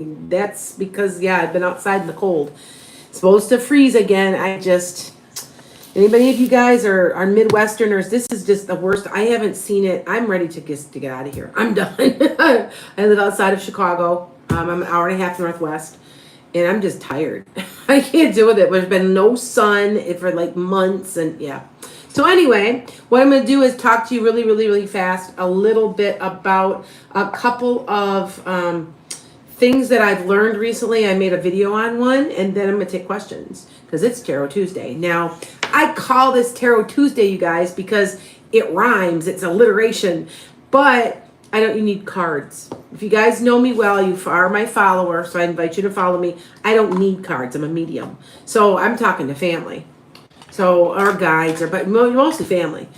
That's because, yeah, I've been outside in the cold. It's supposed to freeze again. Anybody of you guys are Midwesterners, this is just the worst. I haven't seen it. I'm ready to get out of here. I'm done. I live outside of Chicago. I'm an hour and a half northwest, and I'm just tired. I can't deal with it. There's been no sun for like months, and yeah. So anyway, what I'm going to do is talk to you really, really, really fast a little bit about a couple of things that I've learned recently. I made a video on one, and then I'm going to take questions because it's Tarot Tuesday. Now, I call this Tarot Tuesday, you guys, because it rhymes. It's alliteration, but you need cards. If you guys know me well, you are my follower, so I invite you to follow me. I don't need cards. I'm a medium. So I'm talking to family. So our guides but mostly family.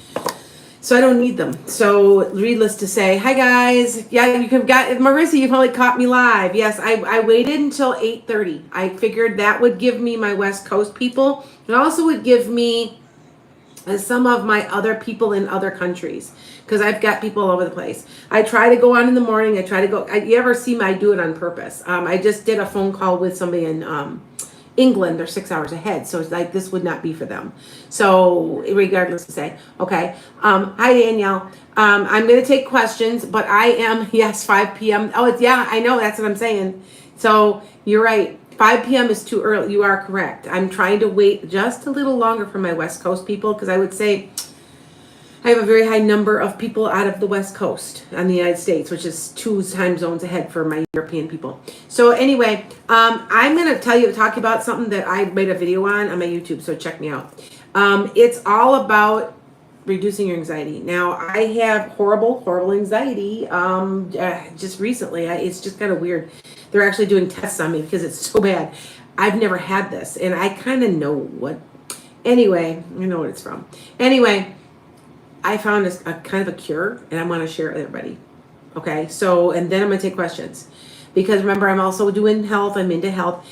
So I don't need them. So needless to say, hi guys. Yeah, you could got Marissa, you probably caught me live. Yes, I waited until 8:30. I figured that would give me my West Coast people. It also would give me some of my other people in other countries, because I've got people all over the place. I try to go on in the morning. You ever see me? I do it on purpose. I just did a phone call with somebody in England. They're 6 hours ahead, so it's like this would not be for them. So regardless to say, okay. Hi Danielle. I'm going to take questions, but I am, yes, 5 p.m. Oh, yeah, I know, that's what I'm saying. So you're right. 5 p.m. is too early. You are correct. I'm trying to wait just a little longer for my West Coast people, because I would say I have a very high number of people out of the West Coast on the United States, which is 2 time zones ahead for my European people. So anyway, I'm going to talk about something that I made a video on my YouTube, so check me out. It's all about reducing your anxiety. Now, I have horrible anxiety just recently. It's just kind of weird. They're actually doing tests on me because it's so bad. I've never had this, and I kind of know what. Anyway, you know what it's from. Anyway, I found a kind of a cure, and I want to share it with everybody. Okay, so, and then I'm going to take questions. Because remember, I'm also doing health. I'm into health.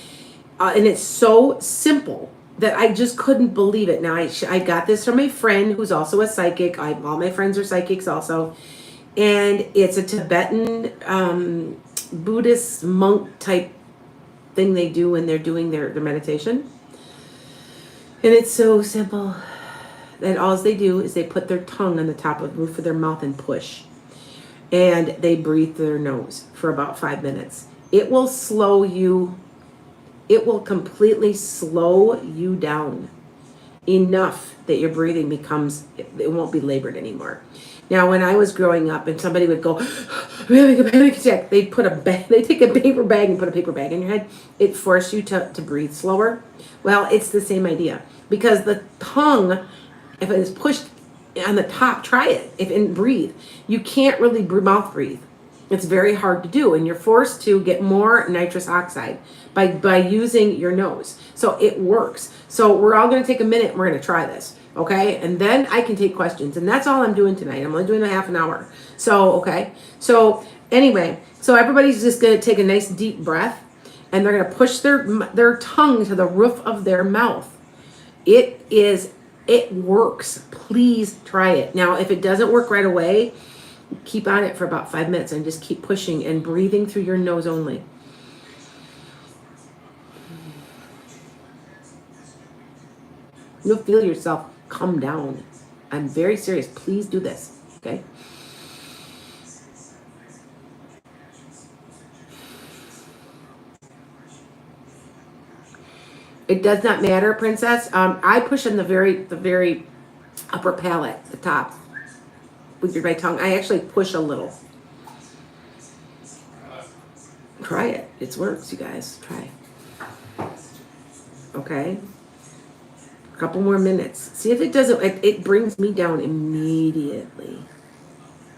And it's so simple that I just couldn't believe it. Now, I got this from a friend who's also a psychic. All my friends are psychics also. And it's a Tibetan Buddhist monk type thing they do when they're doing their meditation. And it's so simple that all they do is they put their tongue on the top of the roof of their mouth and push. And they breathe through their nose for about 5 minutes. It will completely slow you down enough that your breathing it won't be labored anymore. Now, when I was growing up and somebody would go, I'm having a panic attack, they take a paper bag and put a paper bag in your head. It forced you to breathe slower. Well, it's the same idea, because the tongue, if it is pushed on the top, try it and breathe. You can't really mouth breathe. It's very hard to do, and you're forced to get more nitrous oxide by using your nose. So it works. So we're all going to take a minute and we're going to try this, okay? And then I can take questions, and that's all I'm doing tonight. I'm only doing a half an hour. So, okay. So anyway, so everybody's just going to take a nice deep breath, and they're going to push their tongue to the roof of their mouth. It works. Please try it. Now, if it doesn't work right away, keep on it for about 5 minutes and just keep pushing and breathing through your nose only. You'll feel yourself come down. I'm very serious. Please do this, okay? It does not matter, princess. I push on the very upper palate, the top, with your right tongue. I actually push a little. Try it. It works, you guys. Try. Okay. A couple more minutes. See if it doesn't. It brings me down immediately.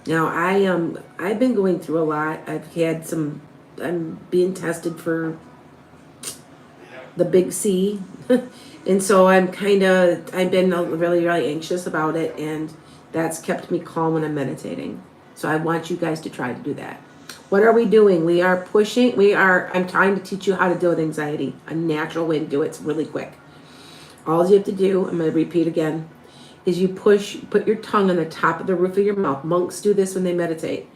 Now I've been going through a lot. I'm being tested for the big C. And so I've been really, really anxious about it, and that's kept me calm when I'm meditating. So I want you guys to try to do that. What are we doing? I'm trying to teach you how to deal with anxiety, a natural way to do it. It's really quick. All you have to do, I'm going to repeat again, is put your tongue on the top of the roof of your mouth. Monks do this when they meditate.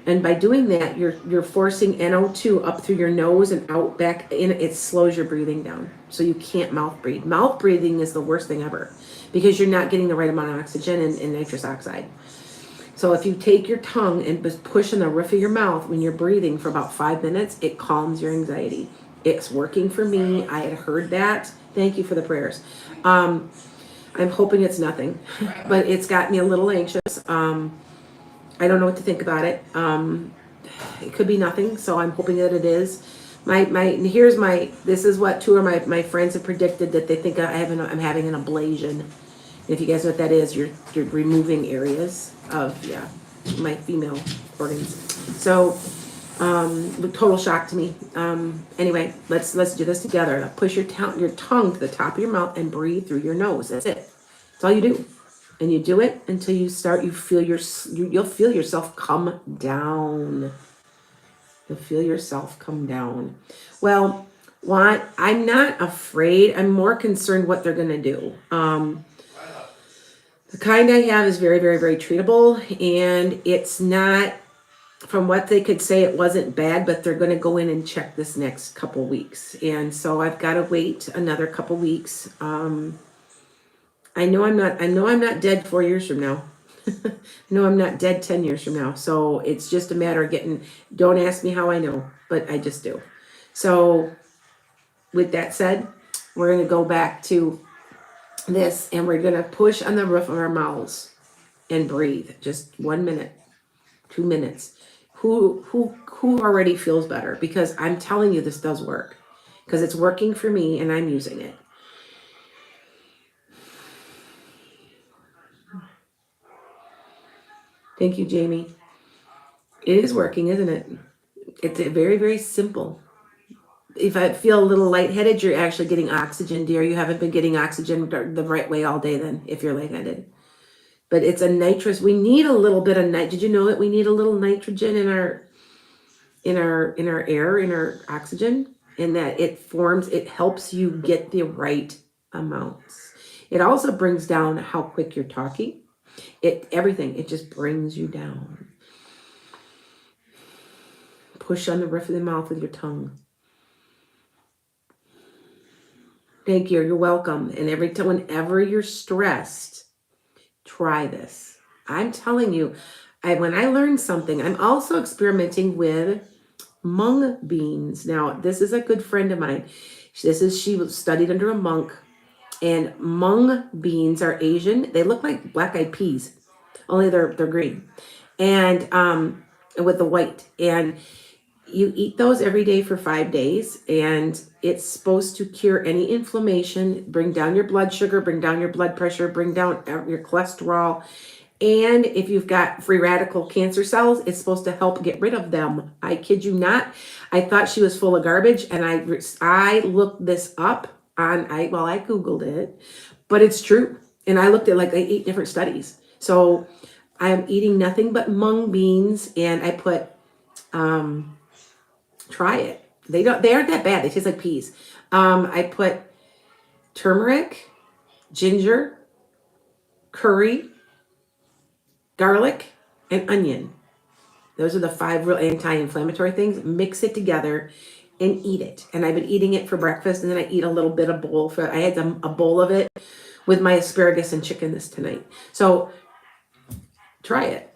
And by doing that, you're forcing NO2 up through your nose and out back in. It slows your breathing down. So you can't mouth breathe. Mouth breathing is the worst thing ever because you're not getting the right amount of oxygen and nitrous oxide. So if you take your tongue and just push in the roof of your mouth when you're breathing for about 5 minutes, it calms your anxiety. It's working for me. I had heard that. Thank you for the prayers. I'm hoping it's nothing, but it's got me a little anxious. I don't know what to think about it. It could be nothing, so I'm hoping that it is. This is what two of my friends have predicted, that they think I'm having an ablation. If you guys know what that is, you're removing areas of my female organs. So total shock to me. Anyway, let's do this together. Now push your tongue to the top of your mouth and breathe through your nose. That's it. That's all you do. And you do it until you'll feel yourself come down. You'll feel yourself come down. Well, I'm not afraid. I'm more concerned what they're going to do. The kind I have is very, very, very treatable, and it's not, from what they could say, it wasn't bad, but they're going to go in and check this next couple weeks. And so I've got to wait another couple weeks. I know I'm not dead 4 years from now. I know I'm not dead 10 years from now. So it's just a matter of don't ask me how I know, but I just do. So with that said, we're going to go back to this, and we're going to push on the roof of our mouths and breathe. Just 1 minute, 2 minutes. Who already feels better? Because I'm telling you, this does work, because it's working for me and I'm using it. Thank you, Jamie. It is working, isn't it? It's very, very simple. If I feel a little lightheaded, you're actually getting oxygen, dear. You haven't been getting oxygen the right way all day then, if you're lightheaded. But it's a nitrous. We need a little bit of nitrogen. Did you know that we need a little nitrogen in our air, in our oxygen? And that it helps you get the right amounts. It also brings down how quick you're talking. Everything. It just brings you down. Push on the roof of the mouth with your tongue. Thank you. You're welcome. And whenever you're stressed, try this. I'm telling you, when I learned something, I'm also experimenting with mung beans. Now, this is a good friend of mine. She was studied under a monk, and mung beans are Asian. They look like black-eyed peas, only they're green, and with the white. And you eat those every day for 5 days, and it's supposed to cure any inflammation, bring down your blood sugar, bring down your blood pressure, bring down your cholesterol. And if you've got free radical cancer cells, it's supposed to help get rid of them. I kid you not. I thought she was full of garbage, and I looked this up I Googled it, but it's true. And I looked at like 8 different studies. So I'm eating nothing but mung beans, and I put, try it. They aren't that bad. They taste like peas. I put turmeric, ginger, curry, garlic, and onion. Those are the 5 real anti-inflammatory things. Mix it together and eat it. And I've been eating it for breakfast, and then I eat a little bit of bowl. I had a bowl of it with my asparagus and chicken this tonight. So try it.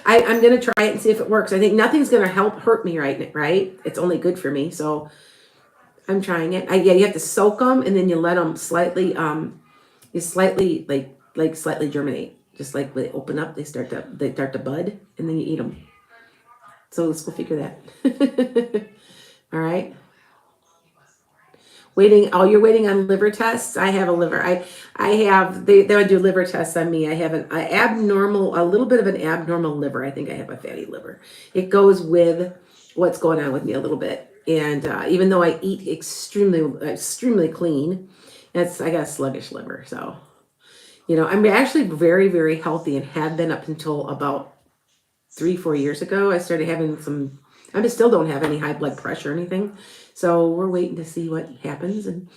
I'm going to try it and see if it works. I think nothing's going to hurt me right? It's only good for me. So I'm trying it. You have to soak them, and then you let them slightly germinate. Just like when they open up, they start to bud, and then you eat them. So let's go figure that. All right. You're waiting on liver tests. I have a liver. They would do liver tests on me. I have a little bit of an abnormal liver. I think I have a fatty liver. It goes with what's going on with me a little bit. And even though I eat extremely clean, I got a sluggish liver. So, I'm actually very, very healthy, and have been up until about 3-4 years ago. I started having I still don't have any high blood pressure or anything. So we're waiting to see what happens. And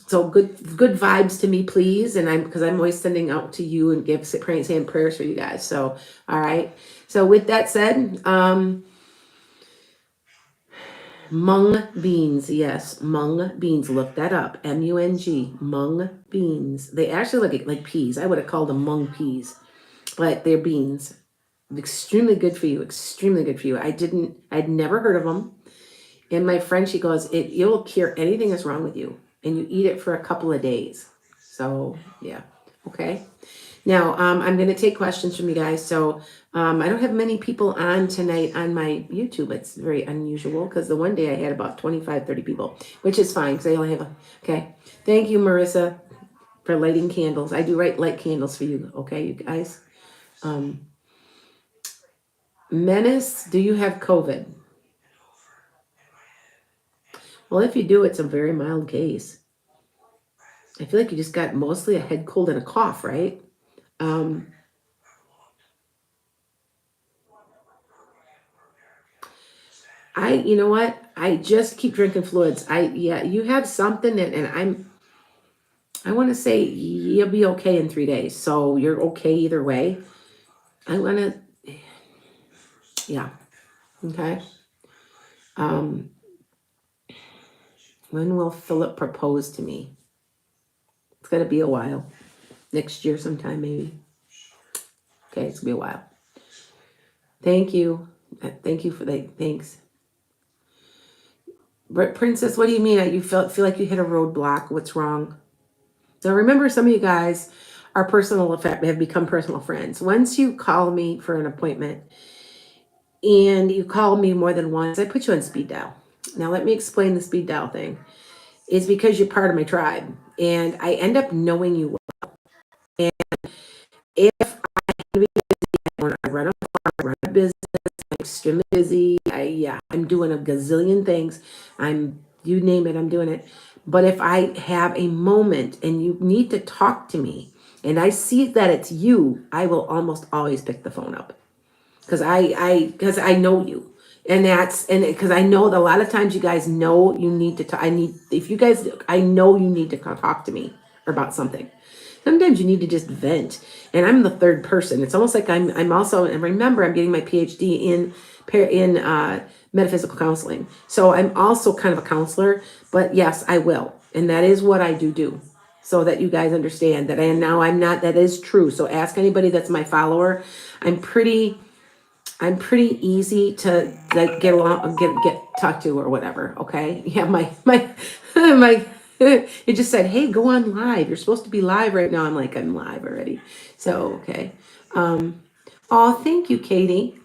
So good vibes to me, please. And because I'm always sending out to you and saying prayers for you guys. So, all right. So with that said, mung beans. Yes, mung beans. Look that up. M-U-N-G. Mung beans. They actually look like peas. I would have called them mung peas, but they're beans. Extremely good for you. Extremely good for you. I'd never heard of them. And my friend, she goes, it'll cure anything that's wrong with you. And you eat it for a couple of days. So, yeah. Okay. Now, I'm going to take questions from you guys. So, I don't have many people on tonight on my YouTube. It's very unusual because the one day I had about 25, 30 people, which is fine because I only have okay. Thank you, Marissa, for lighting candles. I do light candles for you. Okay, you guys. Menace, do you have COVID? Well, if you do, it's a very mild case. I feel like you just got mostly a head cold and a cough, right? You know what? I just keep drinking fluids. Yeah, you have something that, and I want to say you'll be okay in 3 days. So you're okay either way. I want to, yeah. Okay. When will Philip propose to me? It's going to be a while. Next year sometime, maybe. Okay, it's going to be a while. Thank you. Thank you for that. Thanks. Princess, what do you mean? You feel like you hit a roadblock? What's wrong? So remember, some of you guys are have become personal friends. Once you call me for an appointment and you call me more than once, I put you on speed dial. Now let me explain the speed dial thing. It's because you're part of my tribe and I end up knowing you well. And if I run a farm, I run a business, I'm extremely busy. I'm doing a gazillion things. You name it, I'm doing it. But if I have a moment and you need to talk to me and I see that it's you, I will almost always pick the phone up because I know you. And because I know that a lot of times you guys know you need to talk. I know you need to talk to me about something. Sometimes you need to just vent. And I'm the third person. It's almost like I'm also, and remember, I'm getting my PhD in metaphysical counseling. So I'm also kind of a counselor, but yes, I will. And that is what I do. So that you guys understand that I'm not, that is true. So ask anybody that's my follower. I'm pretty easy to like get along, get talk to or whatever. Okay. Yeah. My it just said, hey, go on live. You're supposed to be live right now. I'm like, I'm live already. So, okay. Oh, thank you, Katie.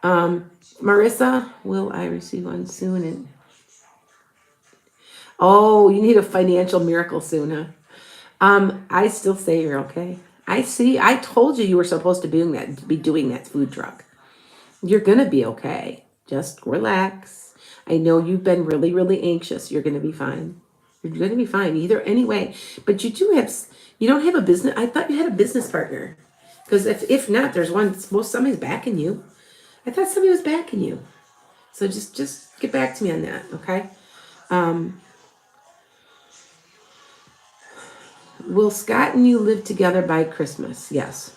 Marissa, will I receive one soon? And oh, you need a financial miracle soon, huh? I still say you're okay. I told you were supposed to be doing that food truck. You're gonna be okay. Just relax. I know you've been really, really anxious. You're gonna be fine. You're gonna be fine either anyway. But you don't have a business. I thought you had a business partner. Because if not, somebody's backing you. I thought somebody was backing you. So just get back to me on that, okay? Will Scott and you live together by Christmas? Yes.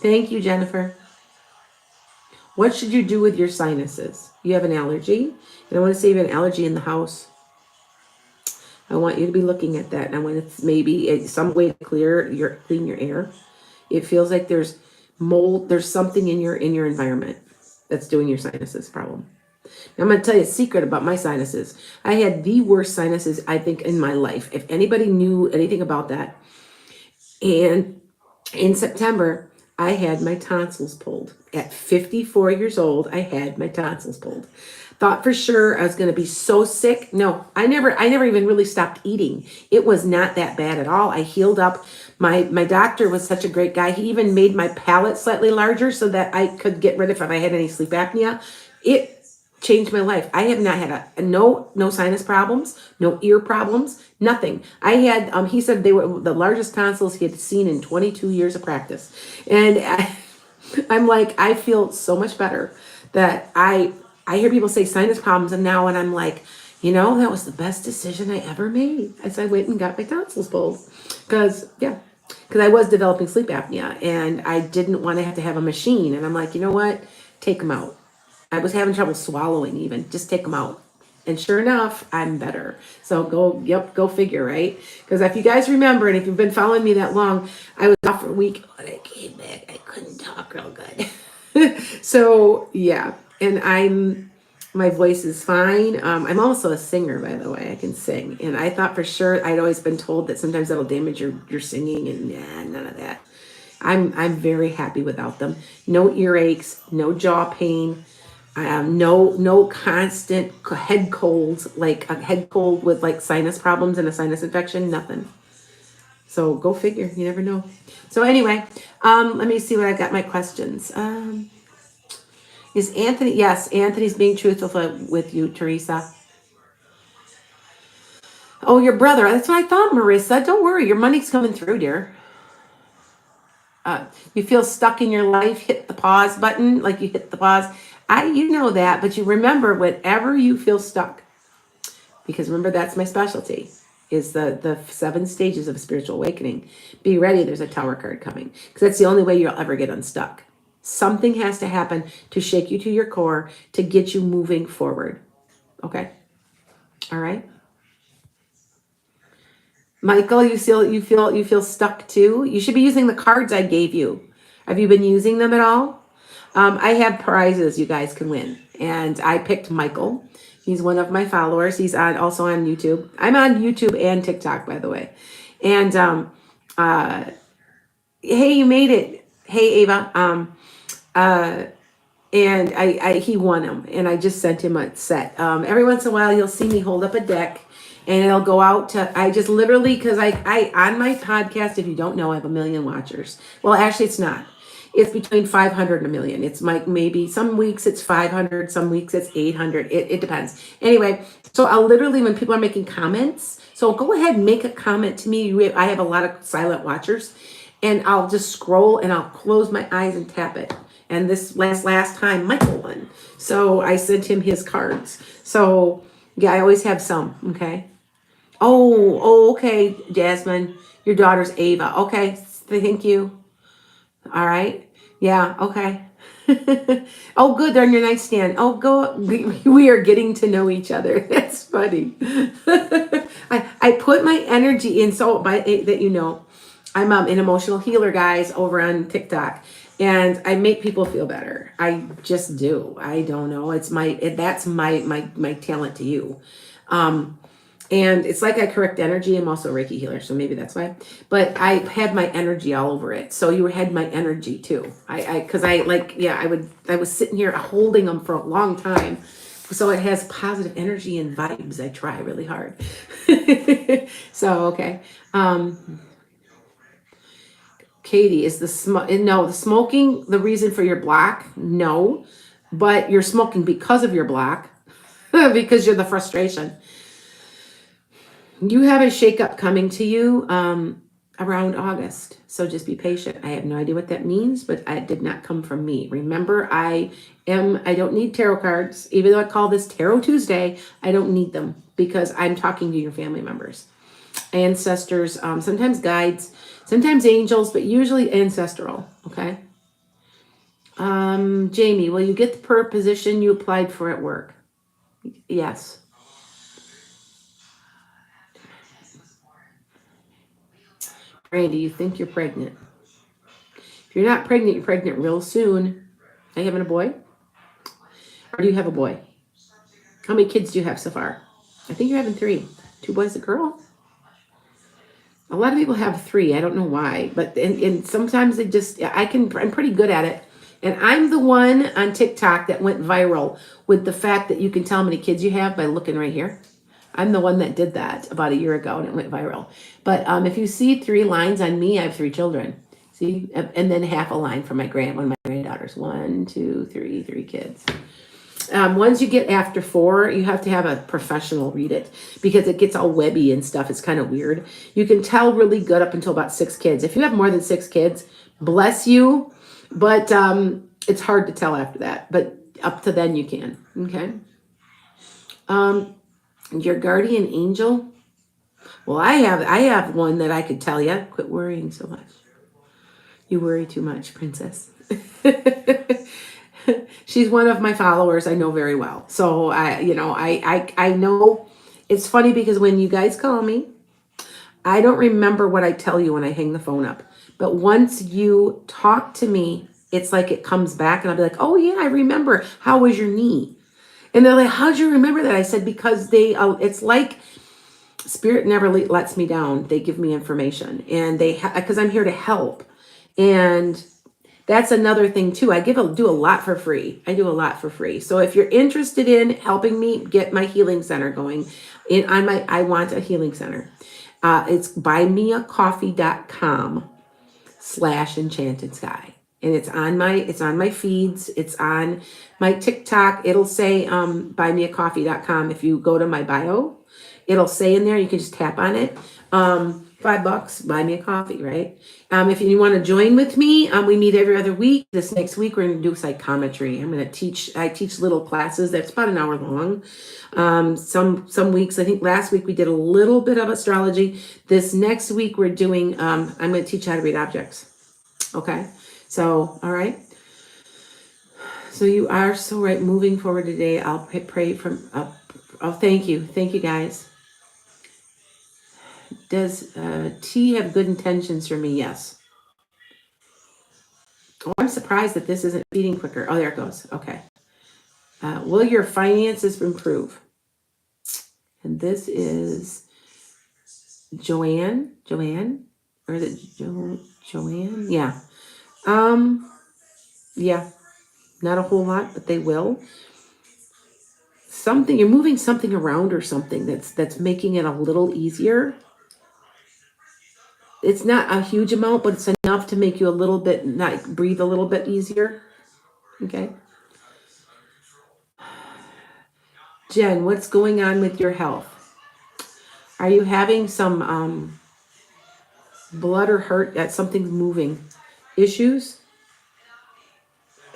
Thank you, Jennifer. What should you do with your sinuses? You have an allergy, and I want to say you have an allergy in the house. I want you to be looking at that. And I want it's maybe some way to clean your air. It feels like there's mold, there's something in your environment that's doing your sinuses problem. Now I'm going to tell you a secret about my sinuses. I had the worst sinuses, I think, in my life. If anybody knew anything about that. And in September, I had my tonsils pulled. At 54 years old, I had my tonsils pulled. Thought for sure I was going to be so sick. No, I never even really stopped eating. It was not that bad at all. I healed up. My doctor was such a great guy. He even made my palate slightly larger so that I could get rid of if I had any sleep apnea. It changed my life. I have not had no sinus problems, no ear problems, nothing. I had, he said they were the largest tonsils he had seen in 22 years of practice. And I'm like, I feel so much better that I hear people say sinus problems and I'm like, You know, that was the best decision I ever made as I went and got my tonsils pulled. Because I was developing sleep apnea and I didn't want to have a machine. And I'm like, you know what? Take them out. I was having trouble swallowing even. Just take them out. And sure enough, I'm better. So go figure, right? Because if you guys remember, and if you've been following me that long, I was off for a week. When I came back, I couldn't talk real good. So yeah, and my voice is fine. I'm also a singer, by the way. I can sing, and I thought for sure I'd always been told that sometimes that'll damage your singing, and none of that. I'm very happy without them. No earaches, no jaw pain. No constant head colds, like a head cold with like sinus problems and a sinus infection, nothing. So go figure, you never know. So anyway, let me see what I got my questions. Is Anthony, yes, Anthony's being truthful with you, Teresa. Oh, your brother, that's what I thought, Marissa. Don't worry, your money's coming through, dear. You feel stuck in your life, hit the pause button, like you hit the pause. You know that, but you remember whenever you feel stuck, because remember that's my specialty, is the 7 stages of spiritual awakening. Be ready, there's a Tower card coming, because that's the only way you'll ever get unstuck. Something has to happen to shake you to your core to get you moving forward. Okay? All right? Michael, you feel stuck too? You should be using the cards I gave you. Have you been using them at all? I have prizes you guys can win. And I picked Michael. He's one of my followers. He's also on YouTube. I'm on YouTube and TikTok, by the way. And hey, you made it. Hey, Ava. And he won them. And I just sent him a set. Every once in a while, you'll see me hold up a deck. And it'll go out to, I just literally, because I on my podcast, if you don't know, I have 1 million watchers. Well, actually, it's not. It's between 500 and 1 million. It's like maybe some weeks it's 500, some weeks it's 800. It depends. Anyway, so I'll literally, when people are making comments, so go ahead and make a comment to me. I have a lot of silent watchers, and I'll just scroll and I'll close my eyes and tap it. And this last time, Michael won. So I sent him his cards. So yeah, I always have some, okay? Oh, okay, Jasmine. Your daughter's Ava. Okay, thank you. All right. Yeah, okay. Oh, good. They're on your nightstand. Oh, go. We are getting to know each other. That's funny. I put my energy in, so by that you know, I'm an emotional healer, guys, over on TikTok, and I make people feel better. I just do. I don't know. That's my talent to you. And it's like I correct energy. I'm also a Reiki healer, so maybe that's why. But I had my energy all over it. So you had my energy too. I was sitting here holding them for a long time. So it has positive energy and vibes. I try really hard. So, okay. Katie, is the smoking the reason for your block? No, but you're smoking because of your block, because you're the frustration. You have a shakeup coming to you around August, so just be patient. I have no idea what that means, but it did not come from me. Remember, I don't need tarot cards. Even though I call this Tarot Tuesday, I don't need them because I'm talking to your family members, ancestors, sometimes guides, sometimes angels, but usually ancestral, okay? Jamie, will you get the position you applied for at work? Yes. Randy, you think you're pregnant? If you're not pregnant, you're pregnant real soon. Are you having a boy? Or do you have a boy? How many kids do you have so far? I think you're having 3. 2 boys, a girl? A lot of people have 3. I don't know why. But and sometimes I'm pretty good at it. And I'm the one on TikTok that went viral with the fact that you can tell how many kids you have by looking right here. I'm the one that did that about a year ago, and it went viral. But if you see 3 lines on me, I have 3 children. See, and then half a line for one of my granddaughters. 1, 2, 3, 3 kids. Once you get after 4, you have to have a professional read it because it gets all webby and stuff. It's kind of weird. You can tell really good up until about 6 kids. If you have more than 6 kids, bless you. But it's hard to tell after that. But up to then you can. Okay. Your guardian angel. Well, I have one that I could tell you. Quit worrying so much. You worry too much, princess. She's one of my followers I know very well. So I know. It's funny because when you guys call me, I don't remember what I tell you when I hang the phone up. But once you talk to me, it's like it comes back and I'll be like, oh yeah, I remember. How was your knee? And they're like, how'd you remember that? I said, because it's like Spirit never lets me down. They give me information and because I'm here to help. And that's another thing too. I do a lot for free. I do a lot for free. So if you're interested in helping me get my healing center going, I want a healing center. It's buymeacoffee.com/enchantedskye. And it's on my feeds. It's on my TikTok. It'll say buymeacoffee.com. If you go to my bio, it'll say in there, you can just tap on it. $5, buy me a coffee, right? If you want to join with me, we meet every other week. This next week, we're going to do psychometry. I teach little classes that's about an hour long. Some weeks, I think last week we did a little bit of astrology. This next week we're doing, I'm going to teach how to read objects. Okay. So, all right. So you are so right. Moving forward today, I'll pray thank you. Thank you guys. Does T have good intentions for me? Yes. Oh, I'm surprised that this isn't feeding quicker. Oh, there it goes. Okay. Will your finances improve? And this is Joanne, or is it Joanne? Yeah. Yeah. Not a whole lot, but they will. You're moving something around or something that's making it a little easier. It's not a huge amount, but it's enough to make you a little bit, not breathe a little bit easier. Okay. Jen, what's going on with your health? Are you having some blood or hurt that something's moving? Issues?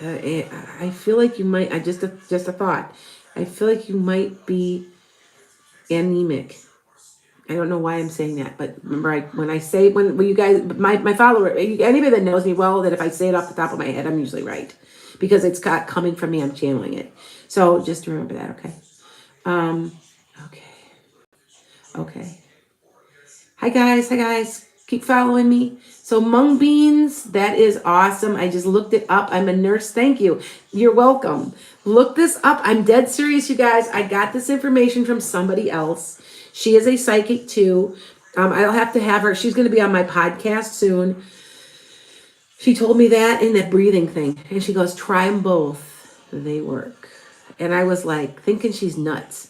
I feel like you might, just a thought. I feel like you might be anemic. I don't know why I'm saying that, but remember, when you guys, my follower, anybody that knows me well, that if I say it off the top of my head, I'm usually right, because it's coming from me. I'm channeling it. So just remember that. Okay. Okay. Hi guys. Keep following me. So mung beans, that is awesome. I just looked it up. I'm a nurse. Thank you. You're welcome. Look this up. I'm dead serious, you guys. I got this information from somebody else. She is a psychic too. I'll have to have her. She's going to be on my podcast soon. She told me that in that breathing thing. And she goes, try them both. They work. And I was like, thinking she's nuts.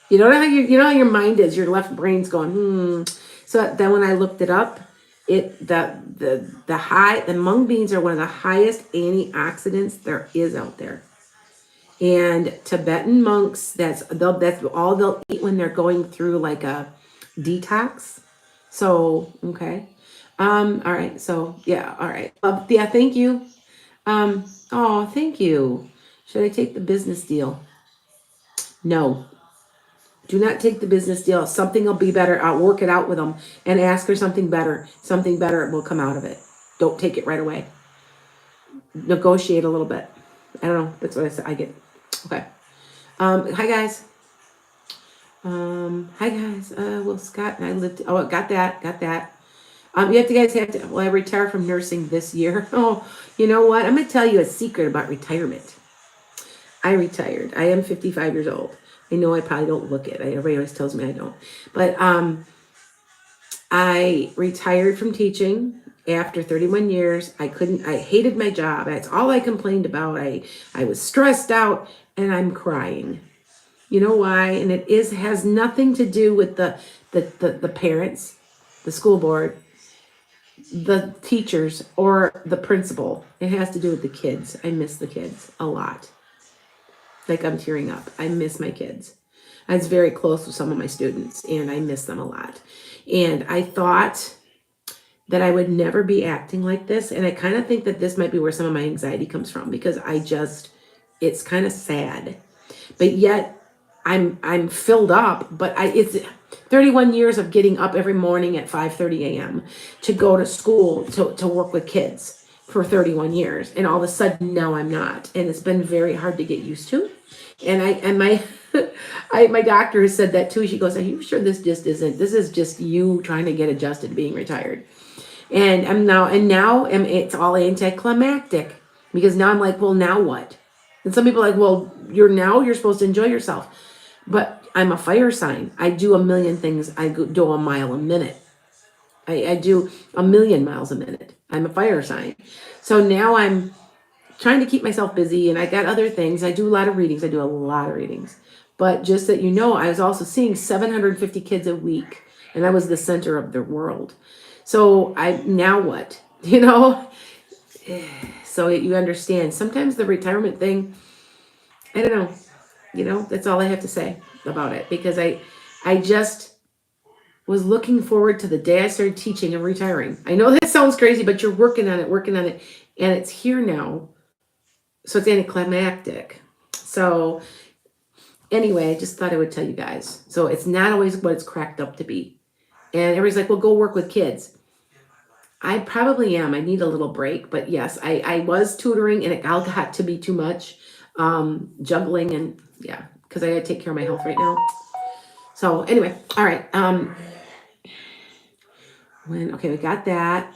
You know how your mind is. Your left brain's going, So then when I looked it up, the mung beans are one of the highest antioxidants there is out there. And Tibetan monks, that's all they'll eat when they're going through like a detox. So, okay. All right. So yeah. All right. Yeah. Thank you. Thank you. Should I take the business deal? No. Do not take the business deal. Something will be better. I'll work it out with them and ask her something better. Something better will come out of it. Don't take it right away. Negotiate a little bit. I don't know. That's what I said. I get. Okay. Hi guys. Well, Scott and I lived. Oh, got that. Well, I retired from nursing this year. Oh, you know what? I'm going to tell you a secret about retirement. I retired. I am 55 years old. I know I probably don't look it. Everybody always tells me I don't. But I retired from teaching after 31 years. I hated my job. That's all I complained about. I was stressed out and I'm crying. You know why? And it has nothing to do with the parents, the school board, the teachers, or the principal. It has to do with the kids. I miss the kids a lot. Like I'm tearing up. I miss my kids. I was very close with some of my students and I miss them a lot. And I thought that I would never be acting like this. And I kind of think that this might be where some of my anxiety comes from, because it's kind of sad. But yet I'm filled up, but it's 31 years of getting up every morning at 5:30 a.m. to go to school to work with kids for 31 years. And all of a sudden now I'm not. And it's been very hard to get used to. And my my doctor has said that too. She goes, "Are you sure this is just you trying to get adjusted to being retired?" And it's all anticlimactic because now I'm like, well, now what? And some people are like, well, you're supposed to enjoy yourself. But I'm a fire sign. I do a million things. Do a mile a minute. I do a million miles a minute. I'm a fire sign. So now I'm trying to keep myself busy, and I got other things. I do a lot of readings. I do a lot of readings. But just that you know, I was also seeing 750 kids a week, and I was the center of their world. So now what? You know? So you understand. Sometimes the retirement thing, I don't know. You know, that's all I have to say about it, because I just was looking forward to the day I started teaching and retiring. I know that sounds crazy, but you're working on it, and it's here now. So it's anticlimactic. So anyway, I just thought I would tell you guys. So it's not always what it's cracked up to be. And everybody's like, well, go work with kids. I probably am. I need a little break. But yes, I was tutoring, and it all got to be too much. Juggling, and yeah, because I got to take care of my health right now. So anyway, all right. We got that.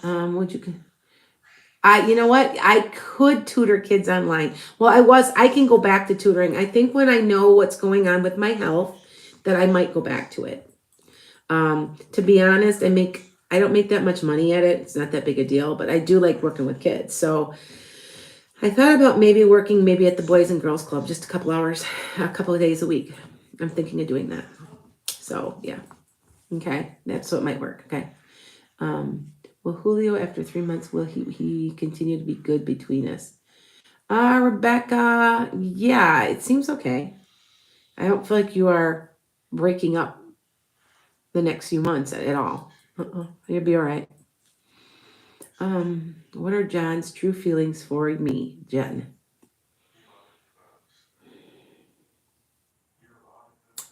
You know what? I could tutor kids online. Well, I can go back to tutoring. I think when I know what's going on with my health, that I might go back to it. To be honest, I don't make that much money at it. It's not that big a deal, but I do like working with kids. So I thought about maybe working at the Boys and Girls Club, just a couple hours, a couple of days a week. I'm thinking of doing that. So yeah. Okay. So it might work. Okay. Will Julio, after 3 months, will he continue to be good between us? Rebecca, yeah, it seems okay. I don't feel like you are breaking up the next few months at all. You'll be all right. What are John's true feelings for me, Jen?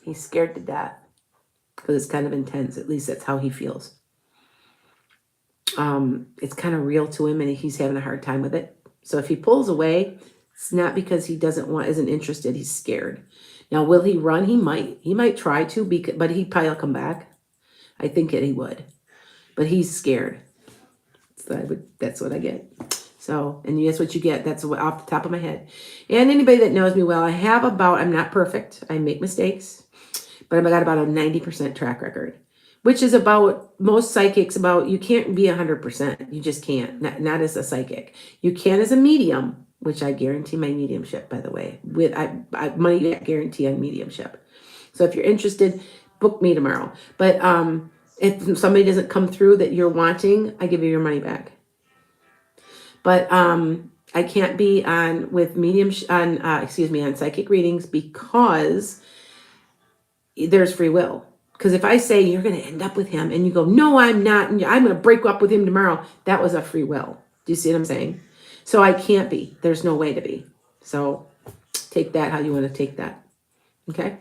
He's scared to death because it's kind of intense. At least that's how he feels. It's kind of real to him, and he's having a hard time with it. So if he pulls away, it's not because he isn't interested. He's scared. Now, will he run? He might try to, but he'd probably come back. I think that he would, but he's scared. So that's what I get. So, and that's what you get. That's off the top of my head. And anybody that knows me well, I'm not perfect. I make mistakes, but I've got about a 90% track record, which is about most psychics. You can't be 100%. You just can't. Not as a psychic. You can as a medium, which I guarantee my mediumship, by the way. I money back guarantee on mediumship. So if you're interested, book me tomorrow. But if somebody doesn't come through that you're wanting, I give you your money back. But I can't be on psychic readings because there's free will. Because if I say you're going to end up with him and you go, no, I'm not, and I'm going to break up with him tomorrow, that was a free will. Do you see what I'm saying? So I can't be. There's no way to be. So take that how you want to take that. Okay?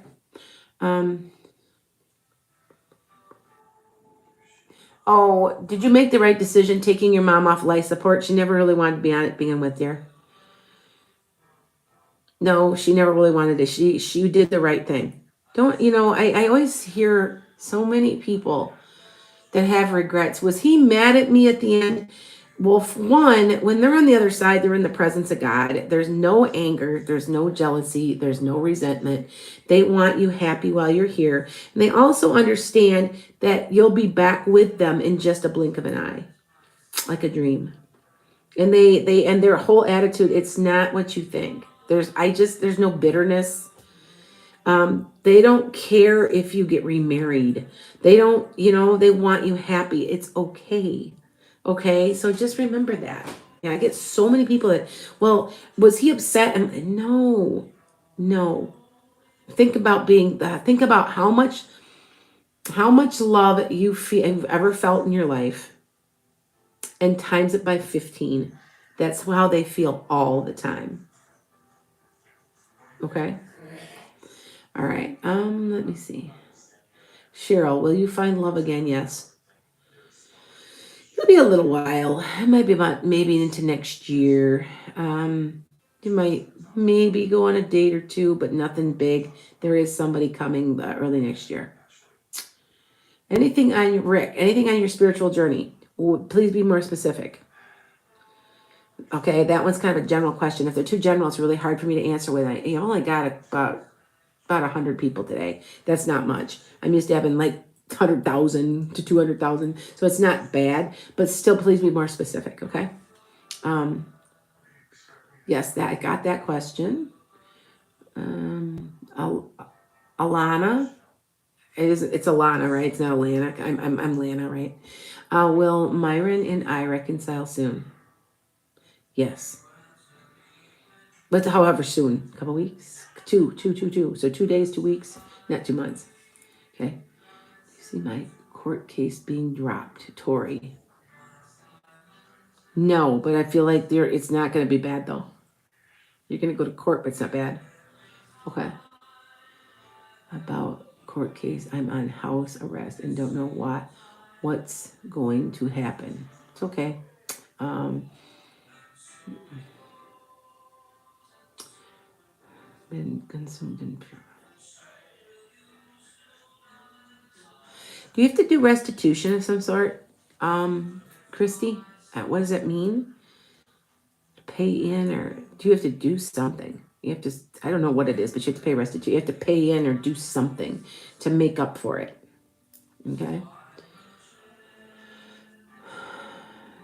Oh, did you make the right decision taking your mom off life support? She never really wanted to be on it, being with you. No, she never really wanted it. She did the right thing. I always hear so many people that have regrets. Was he mad at me at the end? Well, one, when they're on the other side, they're in the presence of God. There's no anger. There's no jealousy. There's no resentment. They want you happy while you're here. And they also understand that you'll be back with them in just a blink of an eye, like a dream. And and their whole attitude, it's not what you think. There's no bitterness. They don't care if you get remarried. They don't, they want you happy. It's okay. Okay. So just remember that. Yeah. I get so many people that, well, was he upset? And no. Think about how much love you've ever felt in your life and times it by 15. That's how they feel all the time. Okay. All right. Let me see. Cheryl, will you find love again? Yes. It'll be a little while. It might be about maybe into next year. You might maybe go on a date or two, but nothing big. There is somebody coming early next year. Anything on your Rick? Anything on your spiritual journey? Please be more specific. Okay, that one's kind of a general question. If they're too general, it's really hard for me to answer with. I only got about 100 people today. That's not much. I'm used to having like 100,000 to 200,000, so it's not bad. But still, please be more specific. Okay. Yes, that I got that question. Alana, it's Alana, right? It's not Alana. I'm Lana, right? Will Myron and I reconcile soon? Yes. But however soon, a couple weeks, two. So 2 days, 2 weeks, not 2 months. Okay. You see my court case being dropped, Tori. No, but I feel like it's not going to be bad though. You're going to go to court, but it's not bad. Okay. About court case, I'm on house arrest and don't know what's going to happen. It's okay. Been consumed in pure. Do you have to do restitution of some sort, Christy? What does that mean? Pay in, or do you have to do something? You have to, I don't know what it is, but you have to pay restitution. You have to pay in or do something to make up for it. Okay.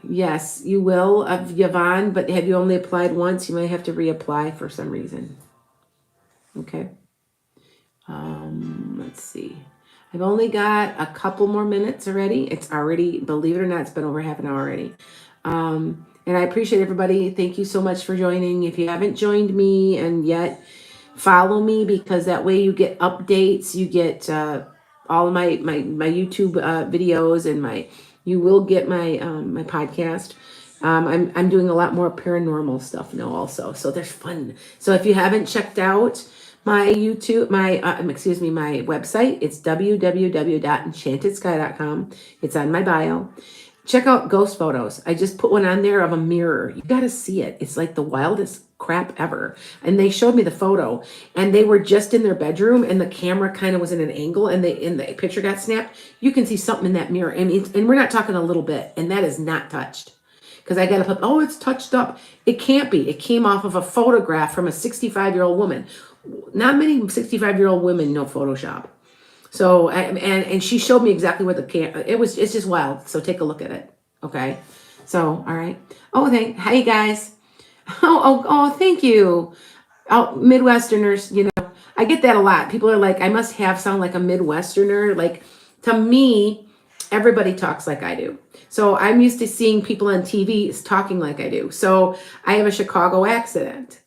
Yes, you will, Yvonne, but have you only applied once? You might have to reapply for some reason. Okay. Let's see. I've only got a couple more minutes already. It's already, believe it or not, it's been over half an hour already. And I appreciate everybody. Thank you so much for joining. If you haven't joined me and yet, follow me, because that way you get updates. You get all of my YouTube videos, and you will get my my podcast. I'm doing a lot more paranormal stuff now also. So there's fun. So if you haven't checked out my YouTube, my website, it's www.enchantedskye.com. It's on my bio. Check out ghost photos. I just put one on there of a mirror. You got to see it. It's like the wildest crap ever. And they showed me the photo, and they were just in their bedroom, and the camera kind of was in an angle, and the picture got snapped. You can see something in that mirror. And we're not talking a little bit, and that is not touched. Because I got to put, oh, it's touched up. It can't be. It came off of a photograph from a 65-year-old woman. Not many 65-year-old women know Photoshop. So, and she showed me exactly what it's just wild. So take a look at it. Okay. So, all right. Oh, hey guys. Oh, thank you. Oh, Midwesterners, I get that a lot. People are like, I must sound like a Midwesterner. Like, to me, everybody talks like I do. So I'm used to seeing people on TV talking like I do. So I have a Chicago accent.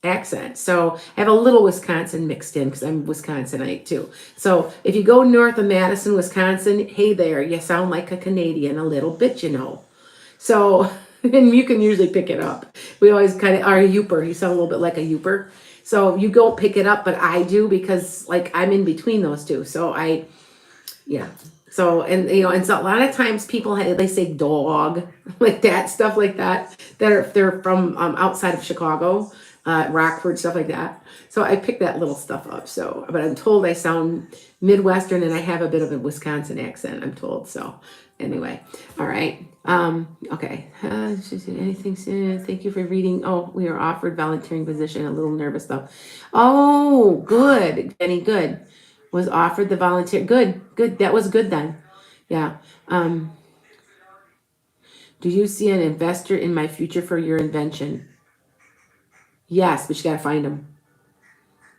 So I have a little Wisconsin mixed in because I'm Wisconsinite too. So if you go north of Madison, Wisconsin, hey there, you sound like a Canadian a little bit, So, and you can usually pick it up. We always kind of are a Youper. You sound a little bit like a Youper. So you don't pick it up, but I do, because I'm in between those two. So yeah. So, and so a lot of times people, they say dog, like that, stuff like that, they're from outside of Chicago, Rockford, stuff like that. So I pick that little stuff up. So, but I'm told I sound Midwestern, and I have a bit of a Wisconsin accent, I'm told. So anyway, all right. Okay. Anything soon? Thank you for reading. Oh, we are offered volunteering position. A little nervous though. Oh, good. Jenny, good. Was offered the volunteer. Good. That was good then. Yeah. Do you see an investor in my future for your invention? Yes, but you got to find them.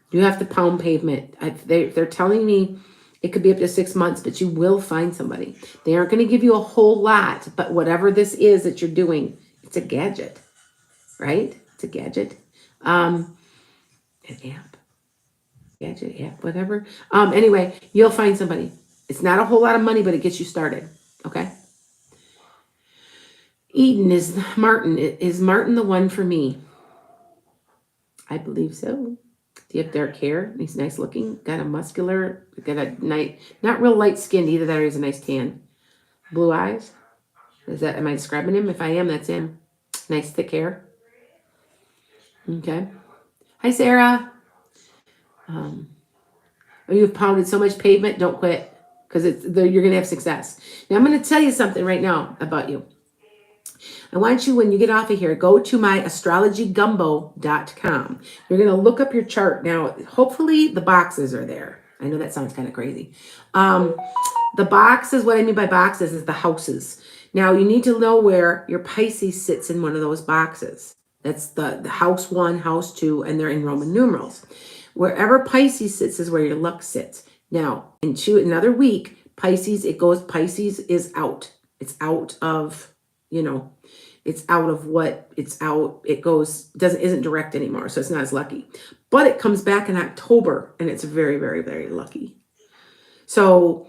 You have to pound pavement. They're telling me it could be up to 6 months, but you will find somebody. They aren't going to give you a whole lot, but whatever this is that you're doing, it's a gadget, right? It's a gadget. An app. Gadget, app, whatever. Anyway, you'll find somebody. It's not a whole lot of money, but it gets you started. Okay. Eden is Martin. Is Martin the one for me? I believe so. Do you have dark hair? He's nice looking. Got a muscular, got a nice, not real light skinned either. That or he's a nice tan. Blue eyes. Is that, am I describing him? If I am, that's him. Nice thick hair. Okay. Hi, Sarah. You've pounded so much pavement, don't quit, because you're going to have success. Now, I'm going to tell you something right now about you. I want you, when you get off of here, go to my astrologygumbo.com. You're going to look up your chart. Now, hopefully the boxes are there. I know that sounds kind of crazy. The boxes, what I mean by boxes is the houses. Now, you need to know where your Pisces sits in one of those boxes. That's the house 1, house 2, and they're in Roman numerals. Wherever Pisces sits is where your luck sits. Now, into another week, Pisces is out. It's out of, it's out of what it's out. It isn't direct anymore. So it's not as lucky, but it comes back in October and it's very, very, very lucky. So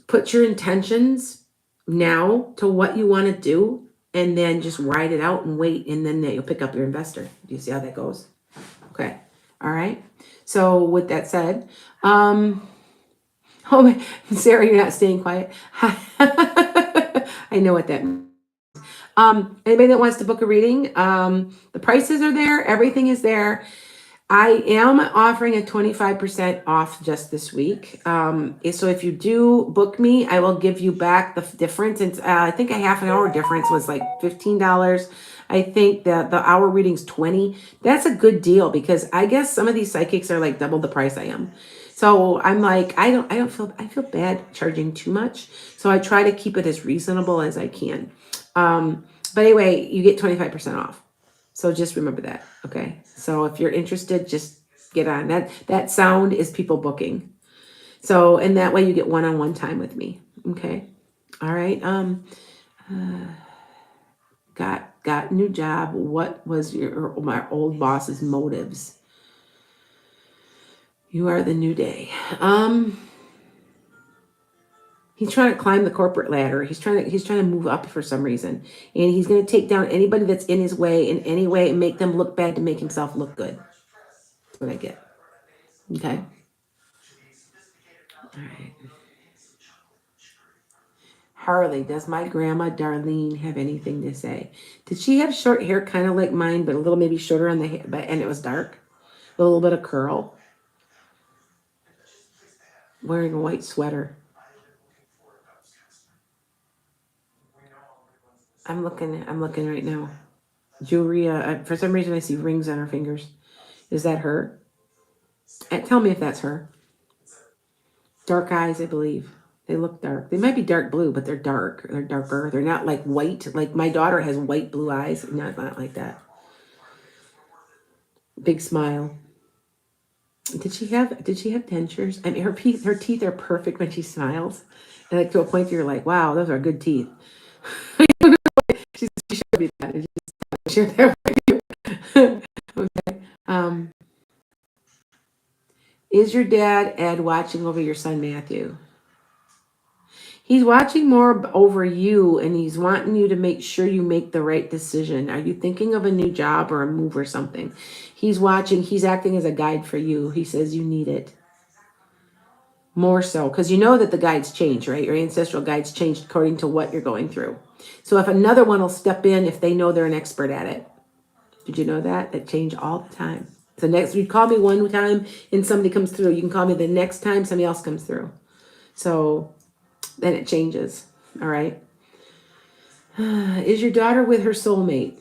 put your intentions now to what you want to do and then just ride it out and wait. And then you'll pick up your investor. Do you see how that goes? Okay. All right. So with that said, oh, Sarah, you're not staying quiet. I know what that means. Anybody that wants to book a reading, the prices are there. Everything is there. I am offering a 25% off just this week. So if you do book me, I will give you back the difference. And I think a half an hour difference was like $15. I think that the hour reading's $20. That's a good deal because I guess some of these psychics are like double the price I am. So I'm like, I feel bad charging too much. So I try to keep it as reasonable as I can. But anyway, you get 25% off. So just remember that. Okay. So if you're interested, just get on that sound is people booking. So, and that way you get one-on-one time with me. Okay. All right. Got new job. What was my old boss's motives? You are the new day. He's trying to climb the corporate ladder. He's trying to move up for some reason. And he's going to take down anybody that's in his way in any way and make them look bad to make himself look good. That's what I get. Okay. All right. Harley, does my grandma Darlene have anything to say? Did she have short hair kind of like mine, but a little maybe shorter on the hair, and it was dark? A little bit of curl. Wearing a white sweater. I'm looking right now. Jewelry, for some reason I see rings on her fingers. Is that her? Tell me if that's her. Dark eyes, I believe. They look dark. They might be dark blue, but they're dark. They're darker. They're not like white. Like my daughter has white blue eyes. Not like that. Big smile. Did she have dentures? I mean, her teeth are perfect when she smiles. And like to a point you're like, wow, those are good teeth. She showed me that. I just shared that with you. Okay. Is your dad, Ed, watching over your son, Matthew? He's watching more over you, and he's wanting you to make sure you make the right decision. Are you thinking of a new job or a move or something? He's watching. He's acting as a guide for you. He says you need it. More so, because you know that the guides change, right? Your ancestral guides change according to what you're going through. So if another one will step in if they know they're an expert at it. Did you know that? That change all the time. So next, you call me one time and somebody comes through. You can call me the next time somebody else comes through. So then it changes. All right. Is your daughter with her soulmate?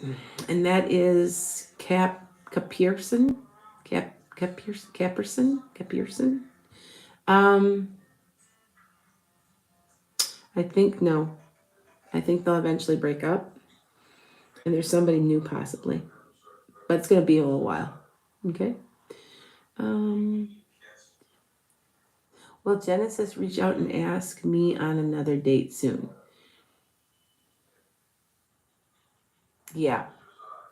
And that is Capierson. I think no. I think they'll eventually break up. And there's somebody new possibly. But it's going to be a little while. Okay. Will Genesis reach out and ask me on another date soon? Yeah.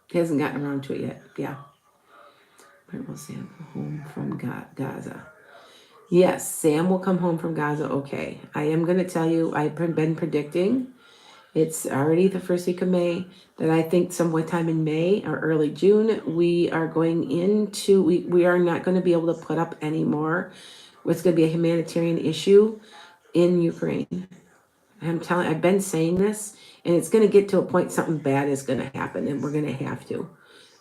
He hasn't gotten around to it yet. Yeah. Where will Sam come home from Gaza? Yes, Sam will come home from Gaza. Okay. I am going to tell you, I've been predicting It's already the first week of May. That I think sometime in May or early June, we are going into, we are not going to be able to put up anymore. It's going to be a humanitarian issue in Ukraine. I've been saying this, and it's going to get to a point something bad is going to happen, and we're going to have to.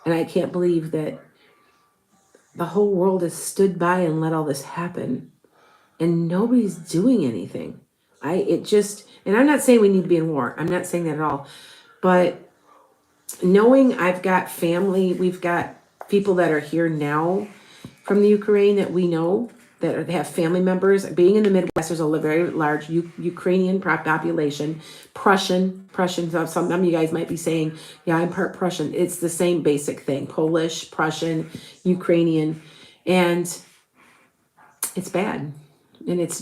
And I can't believe that the whole world has stood by and let all this happen, and nobody's doing anything. And I'm not saying we need to be in war. I'm not saying that at all. But knowing I've got family, we've got people that are here now from the Ukraine that we know that have family members. Being in the Midwest, there's a very large Ukrainian population. Prussian. Some of you guys might be saying, yeah, I'm part Prussian. It's the same basic thing. Polish, Prussian, Ukrainian. And it's bad. And it's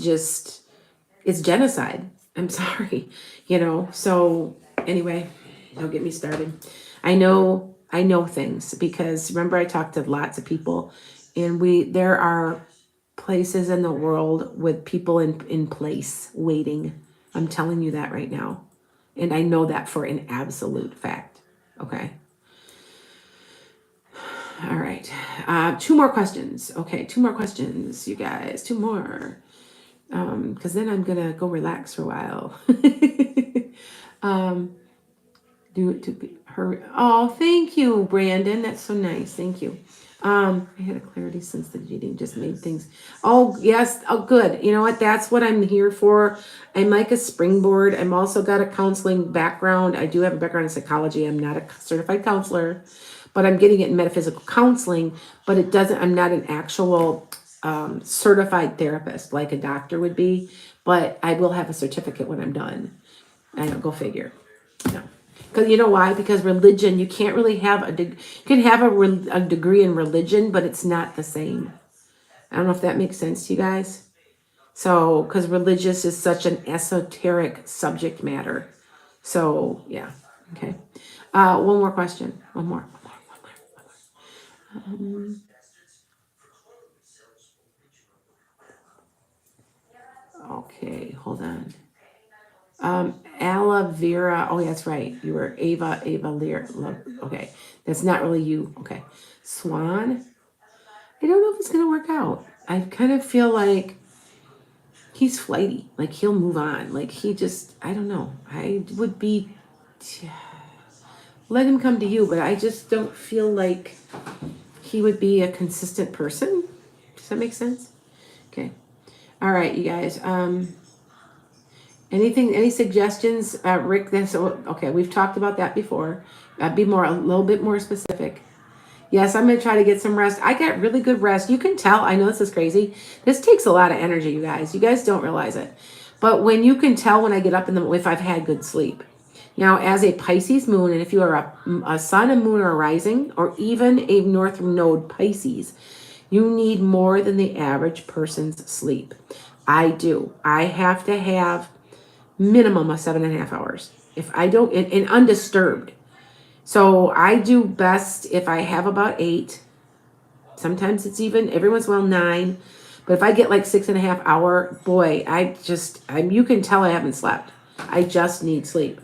genocide. I'm sorry. So anyway, don't get me started. I know things because remember I talked to lots of people, and there are places in the world with people in place waiting. I'm telling you that right now. And I know that for an absolute fact. Okay. All right. 2 more questions. Okay. 2 more questions, you guys. 2 more. Because then I'm going to go relax for a while. Oh, thank you, Brandon. That's so nice. Thank you. I had a clarity since the meeting just made things. Oh, yes. Oh, good. You know what? That's what I'm here for. I'm like a springboard. I'm also got a counseling background. I do have a background in psychology. I'm not a certified counselor, but I'm getting it in metaphysical counseling, but I'm not an actual certified therapist like a doctor would be, but I will have a certificate when I'm done. I don't go figure. No. Because you know why? Because religion, you can't really have you can have a degree in religion, but it's not the same. I don't know if that makes sense to you guys. So, because religious is such an esoteric subject matter. So, yeah. Okay. One more question. One more. Okay, hold on. Aloe Vera. Oh, that's right. You were Ava Lear. Okay. That's not really you. Okay. Swan. I don't know if it's going to work out. I kind of feel like he's flighty. Like he'll move on. Like I don't know. I would let him come to you, but I just don't feel like he would be a consistent person. Does that make sense? Okay. All right, you guys. Any suggestions, Rick? Okay. We've talked about that before. A little bit more specific. Yes, I'm going to try to get some rest. I get really good rest. You can tell. I know this is crazy. This takes a lot of energy, you guys. You guys don't realize it. But when you can tell when I get up if I've had good sleep. Now, as a Pisces moon, and if you are a sun and moon or a rising, or even a north node Pisces, you need more than the average person's sleep. I do. I have to have minimum of 7.5 hours. If I don't, and undisturbed. So I do best if I have about 8. Sometimes it's even every once in a while 9. But if I get like 6.5 hour, boy, you can tell I haven't slept. I just need sleep.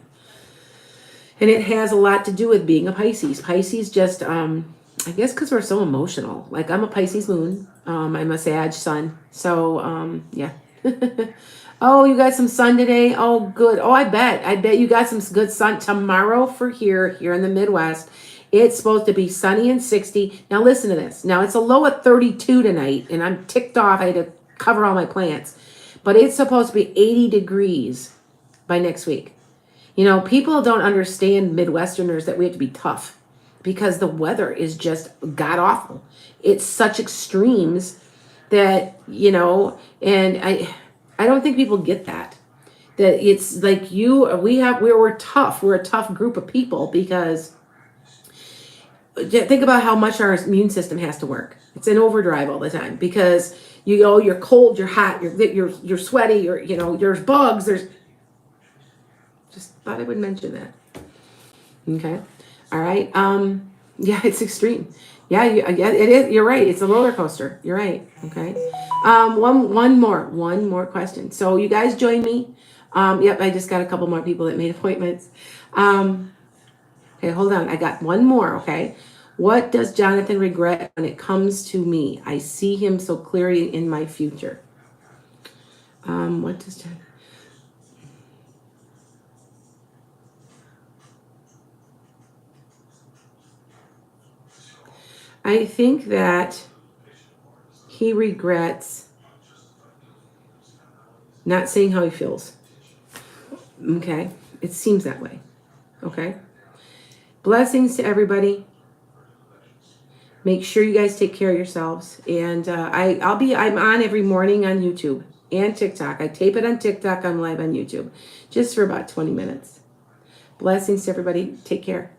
And it has a lot to do with being a Pisces. Pisces just, I guess because we're so emotional. Like I'm a Pisces moon. I'm a Sag sun. So, yeah. Oh, you got some sun today? Oh, good. Oh, I bet you got some good sun tomorrow for here in the Midwest. It's supposed to be sunny and 60. Now listen to this. Now it's a low at 32 tonight, and I'm ticked off. I had to cover all my plants. But it's supposed to be 80 degrees by next week. People don't understand Midwesterners that we have to be tough because the weather is just god awful. It's such extremes that, and I don't think people get that it's like we're tough. We're a tough group of people because think about how much our immune system has to work. It's in overdrive all the time because you're cold, you're hot, you're sweaty, there's bugs, just thought I would mention that. Okay. All right. Yeah, it's extreme. Yeah, it is. You're right. It's a roller coaster. You're right. Okay. One more question. So you guys join me Yep, I just got a couple more people that made appointments. Okay, hold on. I got one more, okay? What does Jonathan regret when it comes to me? I see him so clearly in my future. What does Jonathan... I think that he regrets not saying how he feels. Okay? It seems that way. Okay? Blessings to everybody. Make sure you guys take care of yourselves. And I'm on every morning on YouTube and TikTok. I tape it on TikTok. I'm live on YouTube just for about 20 minutes. Blessings to everybody. Take care.